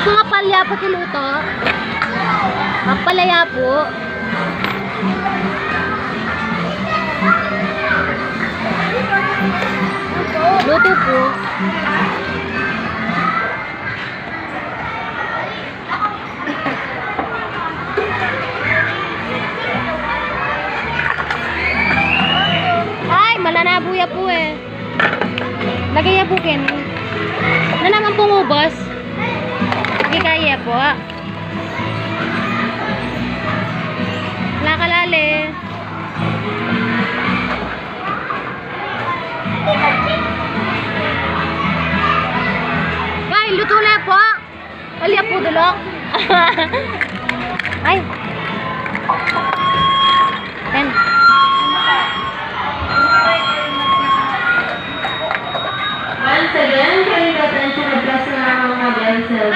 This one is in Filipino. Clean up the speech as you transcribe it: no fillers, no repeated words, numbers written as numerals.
Ito nga palya po kiluto. Ang palaya po. Luto po. Ay, malanabuya po eh. Lagay yabukin. Na naman pumubos. Hindi kaya po. Nakalali. Ay, luto na po. Palya po dulok. Ay. Yan. Once again, for your attention, address na mga beses.